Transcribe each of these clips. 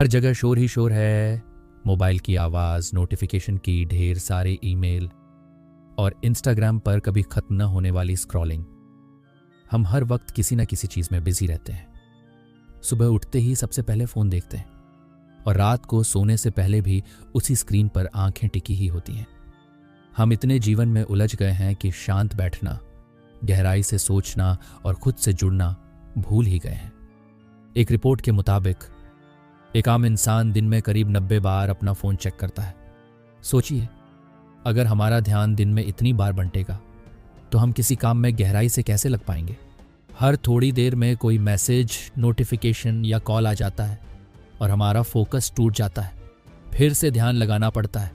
हर जगह शोर ही शोर है। मोबाइल की आवाज़, नोटिफिकेशन की ढेर सारे ईमेल और इंस्टाग्राम पर कभी ख़त्म न होने वाली स्क्रॉलिंग। हम हर वक्त किसी न किसी चीज़ में बिजी रहते हैं। सुबह उठते ही सबसे पहले फ़ोन देखते हैं और रात को सोने से पहले भी उसी स्क्रीन पर आंखें टिकी ही होती हैं। हम इतने जीवन में उलझ गए हैं कि शांत बैठना, गहराई से सोचना और खुद से जुड़ना भूल ही गए हैं। एक रिपोर्ट के मुताबिक एक आम इंसान दिन में करीब 90 बार अपना फ़ोन चेक करता है। सोचिए, अगर हमारा ध्यान दिन में इतनी बार बंटेगा तो हम किसी काम में गहराई से कैसे लग पाएंगे। हर थोड़ी देर में कोई मैसेज, नोटिफिकेशन या कॉल आ जाता है और हमारा फोकस टूट जाता है। फिर से ध्यान लगाना पड़ता है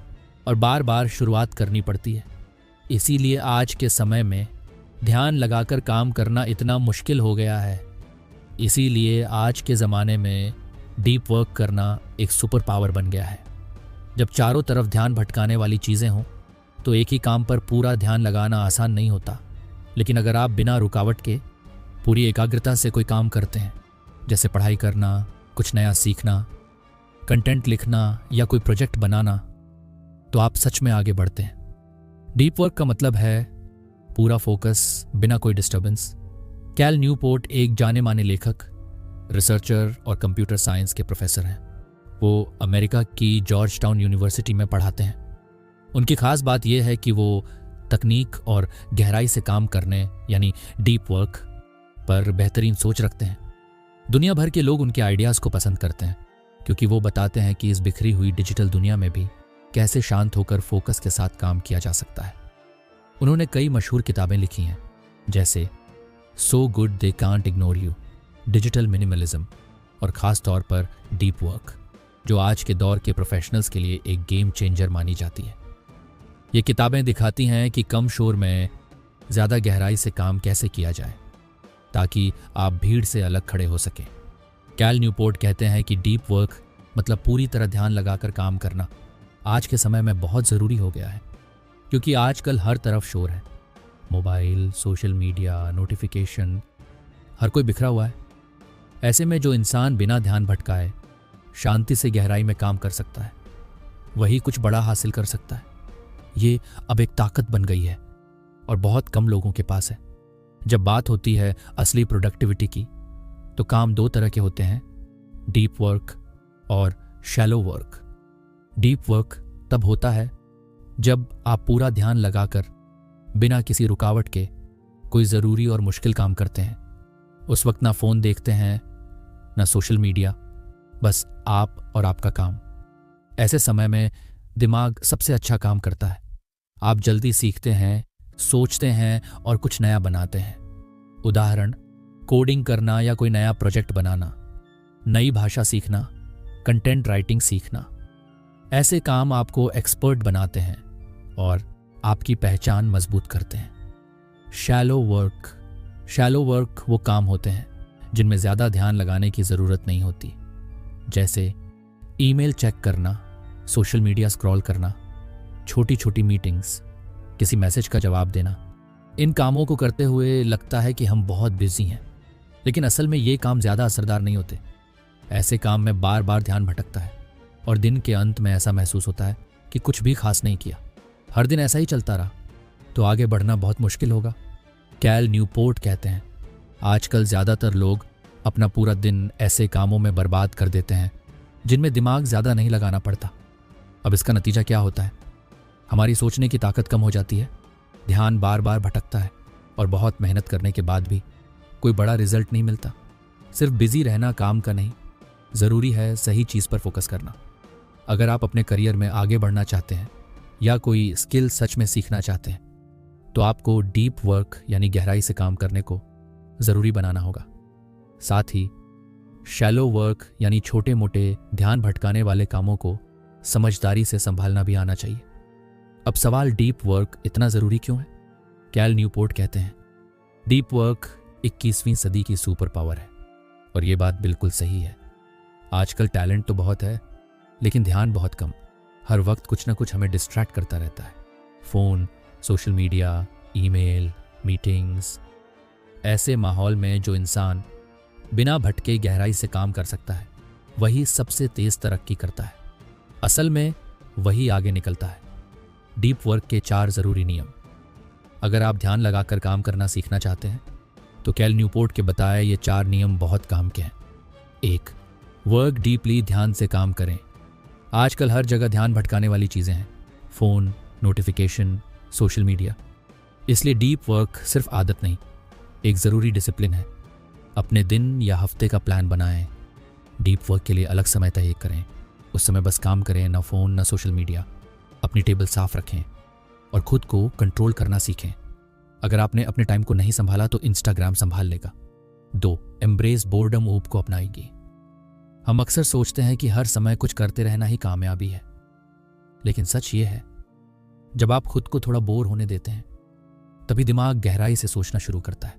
और बार बार शुरुआत करनी पड़ती है। इसीलिए आज के समय में ध्यान लगाकर काम करना इतना मुश्किल हो गया है। इसीलिए आज के ज़माने में डीप वर्क करना एक सुपर पावर बन गया है। जब चारों तरफ ध्यान भटकाने वाली चीज़ें हों तो एक ही काम पर पूरा ध्यान लगाना आसान नहीं होता। लेकिन अगर आप बिना रुकावट के पूरी एकाग्रता से कोई काम करते हैं, जैसे पढ़ाई करना, कुछ नया सीखना, कंटेंट लिखना या कोई प्रोजेक्ट बनाना, तो आप सच में आगे बढ़ते हैं। डीप वर्क का मतलब है पूरा फोकस, बिना कोई डिस्टर्बेंस। कैल न्यूपोर्ट एक जाने माने लेखक, रिसर्चर और कंप्यूटर साइंस के प्रोफेसर हैं। वो अमेरिका की जॉर्ज टाउन यूनिवर्सिटी में पढ़ाते हैं। उनकी खास बात यह है कि वो तकनीक और गहराई से काम करने यानी डीप वर्क पर बेहतरीन सोच रखते हैं। दुनिया भर के लोग उनके आइडियाज़ को पसंद करते हैं क्योंकि वो बताते हैं कि इस बिखरी हुई डिजिटल दुनिया में भी कैसे शांत होकर फोकस के साथ काम किया जा सकता है। उन्होंने कई मशहूर किताबें लिखी हैं, जैसे so good they can't ignore you, digital minimalism और ख़ास तौर पर डीप वर्क, जो आज के दौर के प्रोफेशनल्स के लिए एक गेम चेंजर मानी जाती है। ये किताबें दिखाती हैं कि कम शोर में ज़्यादा गहराई से काम कैसे किया जाए ताकि आप भीड़ से अलग खड़े हो सकें। कैल न्यूपोर्ट कहते हैं कि डीप वर्क मतलब पूरी तरह ध्यान लगाकर काम करना आज के समय में बहुत ज़रूरी हो गया है, क्योंकि आजकल हर तरफ शोर है। मोबाइल, सोशल मीडिया, नोटिफिकेशन, हर कोई बिखरा हुआ है। ऐसे में जो इंसान बिना ध्यान भटकाए शांति से गहराई में काम कर सकता है, वही कुछ बड़ा हासिल कर सकता है। ये अब एक ताकत बन गई है और बहुत कम लोगों के पास है। जब बात होती है असली प्रोडक्टिविटी की, तो काम दो तरह के होते हैं, डीप वर्क और शैलो वर्क। डीप वर्क तब होता है जब आप पूरा ध्यान लगाकर बिना किसी रुकावट के कोई ज़रूरी और मुश्किल काम करते हैं। उस वक्त ना फ़ोन देखते हैं, ना सोशल मीडिया, बस आप और आपका काम। ऐसे समय में दिमाग सबसे अच्छा काम करता है। आप जल्दी सीखते हैं, सोचते हैं और कुछ नया बनाते हैं। उदाहरण, कोडिंग करना या कोई नया प्रोजेक्ट बनाना, नई भाषा सीखना, कंटेंट राइटिंग सीखना। ऐसे काम आपको एक्सपर्ट बनाते हैं और आपकी पहचान मजबूत करते हैं। शैलो वर्क वो काम होते हैं जिनमें ज़्यादा ध्यान लगाने की ज़रूरत नहीं होती, जैसे ईमेल चेक करना, सोशल मीडिया स्क्रॉल करना, छोटी छोटी मीटिंग्स, किसी मैसेज का जवाब देना। इन कामों को करते हुए लगता है कि हम बहुत बिजी हैं, लेकिन असल में ये काम ज़्यादा असरदार नहीं होते। ऐसे काम में बार बार ध्यान भटकता है और दिन के अंत में ऐसा महसूस होता है कि कुछ भी खास नहीं किया। हर दिन ऐसा ही चलता रहा तो आगे बढ़ना बहुत मुश्किल होगा। कैल न्यूपोर्ट कहते हैं, आजकल ज़्यादातर लोग अपना पूरा दिन ऐसे कामों में बर्बाद कर देते हैं जिनमें दिमाग ज़्यादा नहीं लगाना पड़ता। अब इसका नतीजा क्या होता है? हमारी सोचने की ताकत कम हो जाती है, ध्यान बार बार भटकता है और बहुत मेहनत करने के बाद भी कोई बड़ा रिजल्ट नहीं मिलता। सिर्फ बिजी रहना काम का नहीं, ज़रूरी है सही चीज़ पर फोकस करना। अगर आप अपने करियर में आगे बढ़ना चाहते हैं या कोई स्किल सच में सीखना चाहते हैं, तो आपको डीप वर्क यानी गहराई से काम करने को ज़रूरी बनाना होगा। साथ ही शैलो वर्क यानी छोटे मोटे ध्यान भटकाने वाले कामों को समझदारी से संभालना भी आना चाहिए। अब सवाल, डीप वर्क इतना ज़रूरी क्यों है? कैल न्यूपोर्ट कहते हैं, डीप वर्क 21वीं सदी की सुपर पावर है। और ये बात बिल्कुल सही है। आजकल टैलेंट तो बहुत है, लेकिन ध्यान बहुत कम। हर वक्त कुछ ना कुछ हमें डिस्ट्रैक्ट करता रहता है। Phone, social media, email, meetings. ऐसे माहौल में जो इंसान बिना भटके गहराई से काम कर सकता है, वही सबसे तेज तरक्की करता है। असल में वही आगे निकलता है। डीप वर्क के 4 ज़रूरी नियम। अगर आप ध्यान लगाकर काम करना सीखना चाहते हैं तो कैल न्यूपोर्ट के बताए ये 4 नियम बहुत काम के हैं। 1. वर्क डीपली, ध्यान से काम करें। आजकल हर जगह ध्यान भटकाने वाली चीज़ें हैं, फ़ोन, नोटिफिकेशन, सोशल मीडिया। इसलिए डीप वर्क सिर्फ आदत नहीं, एक ज़रूरी डिसिप्लिन है। अपने दिन या हफ्ते का प्लान बनाएं। डीप वर्क के लिए अलग समय तय करें। उस समय बस काम करें, ना फ़ोन ना सोशल मीडिया। अपनी टेबल साफ रखें और खुद को कंट्रोल करना सीखें। अगर आपने अपने टाइम को नहीं संभाला तो इंस्टाग्राम संभाल लेगा। 2. एम्ब्रेस बोर्डम ऊप को अपनाएगी। हम अक्सर सोचते हैं कि हर समय कुछ करते रहना ही कामयाबी है, लेकिन सच ये है, जब आप खुद को थोड़ा बोर होने देते हैं तभी दिमाग गहराई से सोचना शुरू करता है।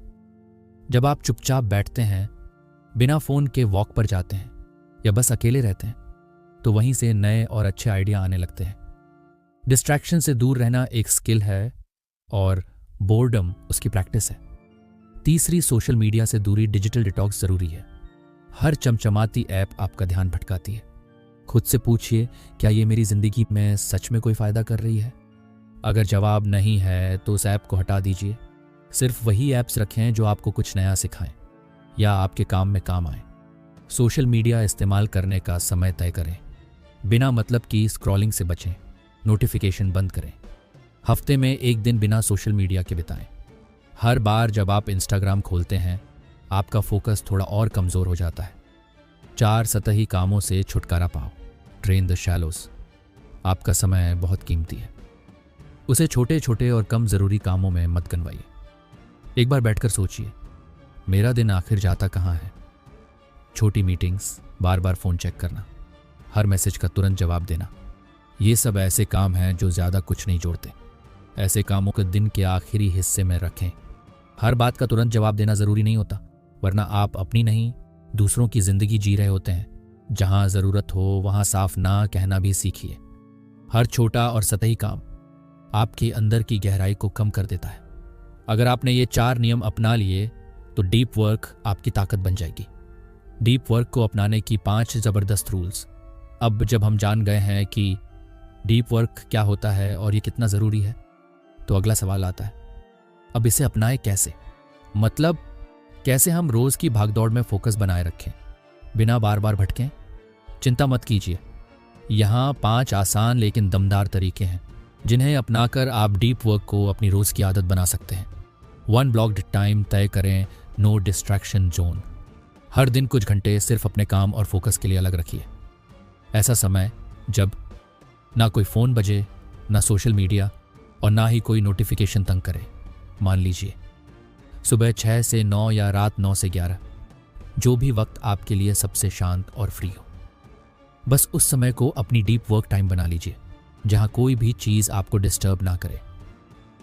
जब आप चुपचाप बैठते हैं, बिना फ़ोन के वॉक पर जाते हैं या बस अकेले रहते हैं, तो वहीं से नए और अच्छे आइडिया आने लगते हैं। डिस्ट्रैक्शन से दूर रहना एक स्किल है और बोर्डम उसकी प्रैक्टिस है। 3. सोशल मीडिया से दूरी, डिजिटल डिटॉक्स ज़रूरी है। हर चमचमाती ऐप आपका ध्यान भटकाती है। खुद से पूछिए, क्या ये मेरी ज़िंदगी में सच में कोई फ़ायदा कर रही है? अगर जवाब नहीं है तो उस ऐप को हटा दीजिए। सिर्फ वही ऐप्स रखें जो आपको कुछ नया सिखाएं या आपके काम में काम आए। सोशल मीडिया इस्तेमाल करने का समय तय करें। बिना मतलब की स्क्रॉलिंग से बचें। नोटिफिकेशन बंद करें। हफ्ते में 1 दिन बिना सोशल मीडिया के बिताएं। हर बार जब आप इंस्टाग्राम खोलते हैं, आपका फोकस थोड़ा और कमज़ोर हो जाता है। 4 सतही कामों से छुटकारा पाओ। Train the shallows. आपका समय बहुत कीमती है, उसे छोटे छोटे और कम ज़रूरी कामों में मत गंवाइए। एक बार बैठकर सोचिए, मेरा दिन आखिर जाता कहाँ है? छोटी मीटिंग्स, बार बार फ़ोन चेक करना, हर मैसेज का तुरंत जवाब देना, ये सब ऐसे काम हैं जो ज़्यादा कुछ नहीं जोड़ते। ऐसे कामों को दिन के आखिरी हिस्से में रखें। हर बात का तुरंत जवाब देना ज़रूरी नहीं होता, वरना आप अपनी नहीं दूसरों की ज़िंदगी जी रहे होते हैं। जहाँ ज़रूरत हो वहाँ साफ ना कहना भी सीखिए। हर छोटा और सतही काम आपके अंदर की गहराई को कम कर देता है। अगर आपने ये 4 नियम अपना लिए तो डीप वर्क आपकी ताकत बन जाएगी। डीप वर्क को अपनाने की 5 ज़बरदस्त रूल्स। अब जब हम जान गए हैं कि डीप वर्क क्या होता है और ये कितना ज़रूरी है, तो अगला सवाल आता है, अब इसे अपनाएं कैसे? मतलब कैसे हम रोज़ की भागदौड़ में फोकस बनाए रखें, बिना बार बार भटकें? चिंता मत कीजिए, यहाँ 5 आसान लेकिन दमदार तरीके हैं जिन्हें अपनाकर आप डीप वर्क को अपनी रोज़ की आदत बना सकते हैं। 1 ब्लॉक्ड टाइम तय करें, नो डिस्ट्रैक्शन जोन। हर दिन कुछ घंटे सिर्फ अपने काम और फोकस के लिए अलग रखिए। ऐसा समय जब ना कोई फ़ोन बजे, ना सोशल मीडिया और ना ही कोई नोटिफिकेशन तंग करे। मान लीजिए सुबह 6 से 9 या रात 9 से 11, जो भी वक्त आपके लिए सबसे शांत और फ्री हो। बस उस समय को अपनी डीप वर्क टाइम बना लीजिए, जहां कोई भी चीज़ आपको डिस्टर्ब ना करे।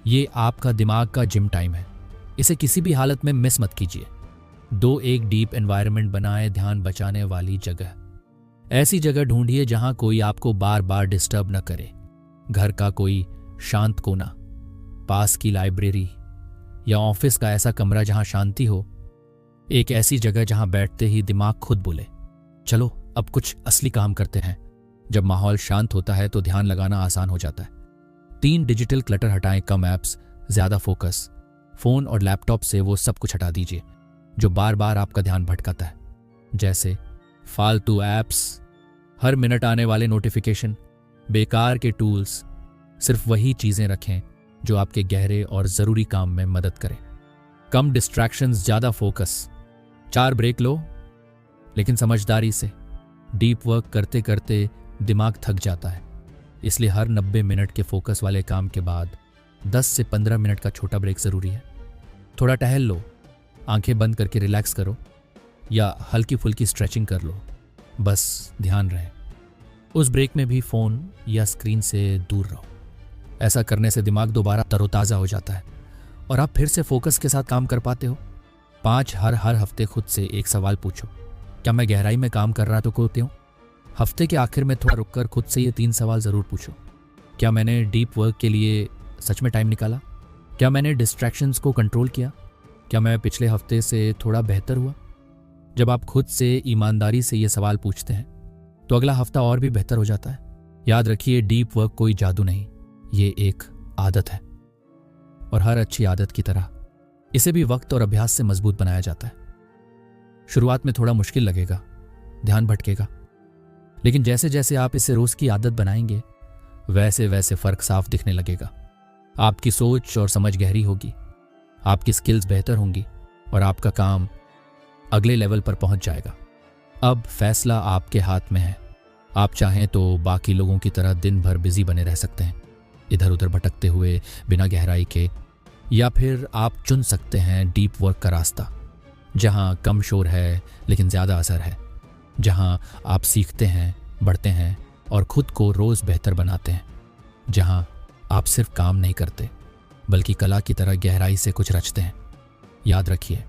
ये आपका दिमाग का जिम टाइम है, इसे किसी भी हालत में मिस मत कीजिए। 2 एक डीप एनवायरनमेंट बनाएं, ध्यान बचाने वाली जगह। ऐसी जगह ढूंढिए जहां कोई आपको बार बार डिस्टर्ब न करे। घर का कोई शांत कोना, पास की लाइब्रेरी या ऑफिस का ऐसा कमरा जहां शांति हो। एक ऐसी जगह जहां बैठते ही दिमाग खुद बोले, चलो अब कुछ असली काम करते हैं। जब माहौल शांत होता है तो ध्यान लगाना आसान हो जाता है। 3 डिजिटल क्लटर हटाएं, कम ऐप्स, ज़्यादा फोकस। फ़ोन और लैपटॉप से वो सब कुछ हटा दीजिए जो बार बार आपका ध्यान भटकाता है, जैसे फालतू ऐप्स, हर मिनट आने वाले नोटिफिकेशन, बेकार के टूल्स। सिर्फ वही चीज़ें रखें जो आपके गहरे और ज़रूरी काम में मदद करें। कम डिस्ट्रैक्शंस, ज़्यादा फोकस। 4 ब्रेक लो, लेकिन समझदारी से। डीप वर्क करते करते दिमाग थक जाता है, इसलिए हर 90 मिनट के फोकस वाले काम के बाद 10 से 15 मिनट का छोटा ब्रेक ज़रूरी है। थोड़ा टहल लो, आंखें बंद करके रिलैक्स करो या हल्की फुल्की स्ट्रेचिंग कर लो। बस ध्यान रहे। उस ब्रेक में भी फ़ोन या स्क्रीन से दूर रहो। ऐसा करने से दिमाग दोबारा तरोताज़ा हो जाता है और आप फिर से फोकस के साथ काम कर पाते हो। 5 हर हफ्ते खुद से एक सवाल पूछो, क्या मैं गहराई में काम कर रहा तो होते हूँ? हफ्ते के आखिर में थोड़ा रुककर खुद से ये 3 सवाल ज़रूर पूछो। क्या मैंने डीप वर्क के लिए सच में टाइम निकाला? क्या मैंने डिस्ट्रैक्शंस को कंट्रोल किया? क्या मैं पिछले हफ्ते से थोड़ा बेहतर हुआ? जब आप खुद से ईमानदारी से ये सवाल पूछते हैं तो अगला हफ्ता और भी बेहतर हो जाता है। याद रखिए, डीप वर्क कोई जादू नहीं, ये एक आदत है और हर अच्छी आदत की तरह इसे भी वक्त और अभ्यास से मजबूत बनाया जाता है। शुरुआत में थोड़ा मुश्किल लगेगा, ध्यान भटकेगा, लेकिन जैसे जैसे आप इसे रोज की आदत बनाएंगे वैसे वैसे फर्क साफ दिखने लगेगा। आपकी सोच और समझ गहरी होगी, आपकी स्किल्स बेहतर होंगी और आपका काम अगले लेवल पर पहुंच जाएगा। अब फैसला आपके हाथ में है। आप चाहें तो बाकी लोगों की तरह दिन भर बिजी बने रह सकते हैं, इधर उधर भटकते हुए बिना गहराई के, या फिर आप चुन सकते हैं डीप वर्क का रास्ता, जहां कम शोर है लेकिन ज्यादा असर है, जहां आप सीखते हैं, बढ़ते हैं और खुद को रोज बेहतर बनाते हैं, जहां आप सिर्फ काम नहीं करते बल्कि कला की तरह गहराई से कुछ रचते हैं। याद रखिए,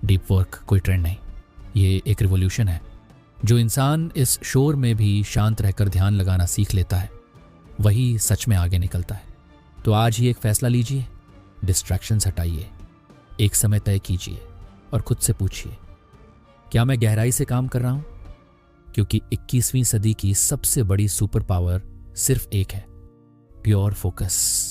डीप वर्क कोई ट्रेंड नहीं, ये एक रिवॉल्यूशन है। जो इंसान इस शोर में भी शांत रहकर ध्यान लगाना सीख लेता है वही सच में आगे निकलता है। तो आज ही एक फैसला लीजिए, डिस्ट्रैक्शंस हटाइए, एक समय तय कीजिए और खुद से पूछिए, क्या मैं गहराई से काम कर रहा हूं? क्योंकि 21वीं सदी की सबसे बड़ी सुपर पावर सिर्फ एक है, प्योर फोकस।